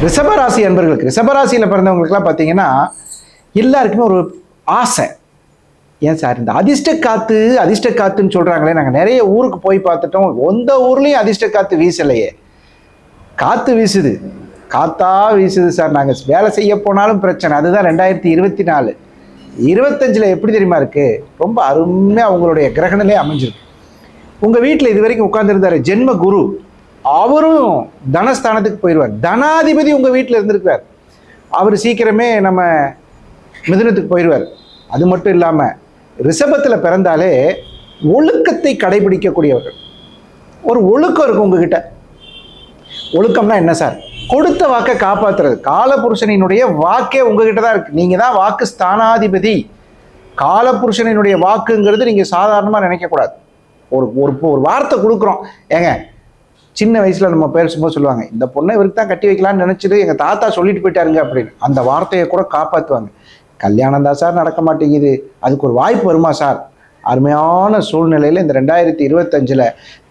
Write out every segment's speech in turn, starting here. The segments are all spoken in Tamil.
ரிஷபராசி அன்பர்களுக்கு, ரிஷபராசியில் பிறந்தவங்களுக்குலாம் பார்த்தீங்கன்னா எல்லாருக்குமே ஒரு ஆசை. ஏன் சார் இந்த அதிர்ஷ்ட காத்துன்னு சொல்கிறாங்களே, நாங்கள் நிறைய ஊருக்கு போய் பார்த்துட்டோம், எந்த ஊர்லேயும் அதிர்ஷ்ட காற்று வீசலையே. காற்று வீசுது, காத்தா வீசுது சார். நாங்கள் வேலை செய்ய போனாலும் பிரச்சனை. அதுதான் 2024. 25 எப்படி தெரியுமா இருக்கு? ரொம்ப அருமையாக உங்களுடைய கிரகணிலே அமைஞ்சிருக்கு. உங்கள் வீட்டில் இது வரைக்கும் உட்கார்ந்துருந்தாரு ஜென்ம குரு, அவரும் தனஸ்தானத்துக்கு போயிடுவார். தனாதிபதி உங்கள் வீட்டில் இருந்திருக்கிறார், அவர் சீக்கிரமே நம்ம மிதுனத்துக்கு போயிடுவார். அது மட்டும் இல்லாமல் ரிஷபத்தில் பிறந்தாலே ஒழுக்கத்தை கடைபிடிக்கக்கூடியவர்கள். ஒரு ஒழுக்கம் இருக்கும் உங்ககிட்ட. ஒழுக்கம்னா என்ன சார்? கொடுத்த வாக்கை காப்பாற்றுறது. காலபுருஷனினுடைய வாக்கே உங்ககிட்ட தான் இருக்கு. நீங்கள் தான் வாக்கு ஸ்தானாதிபதி. காலபுருஷனினுடைய வாக்குங்கிறது நீங்கள் சாதாரணமாக நினைக்கக்கூடாது. ஒரு ஒரு வார்த்தை கொடுக்குறோம். ஏங்க, சின்ன வயசில் நம்ம பேசும்போது சொல்லுவாங்க, இந்த பொண்ணை இவருக்கு தான் கட்டி வைக்கலான்னு நினச்சிட்டு எங்கள் தாத்தா சொல்லிட்டு போயிட்டாருங்க அப்படின்னு. அந்த வார்த்தையை கூட காப்பாற்றுவாங்க. கல்யாணம் தான் சார் நடக்க மாட்டேங்குது, அதுக்கு ஒரு வாய்ப்பு வருமா சார்? அருமையான சூழ்நிலையில் இந்த 2025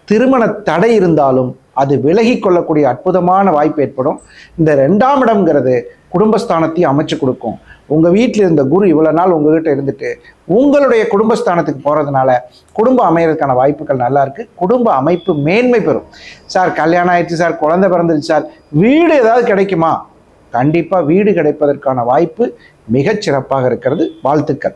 திருமண தடை இருந்தாலும் அது விலகி கொள்ளக்கூடிய அற்புதமான வாய்ப்பு ஏற்படும். இந்த 2ஆம் இடம்ங்கிறது குடும்பஸ்தானத்தையும் அமைச்சு கொடுக்கும். உங்கள் வீட்டில் இருந்த குரு இவ்வளோ நாள் உங்ககிட்ட இருந்துட்டு உங்களுடைய குடும்பஸ்தானத்துக்கு போகிறதுனால குடும்பம் அமைகிறதுக்கான வாய்ப்புகள் நல்லா இருக்குது. குடும்ப அமைப்பு மேன்மை பெறும். சார் கல்யாணம் ஆயிடுச்சு சார், குழந்தை பிறந்துருச்சு சார், வீடு ஏதாவது கிடைக்குமா? கண்டிப்பாக வீடு கிடைப்பதற்கான வாய்ப்பு மிகச்சிறப்பாக இருக்கிறது. வாழ்த்துக்கள்.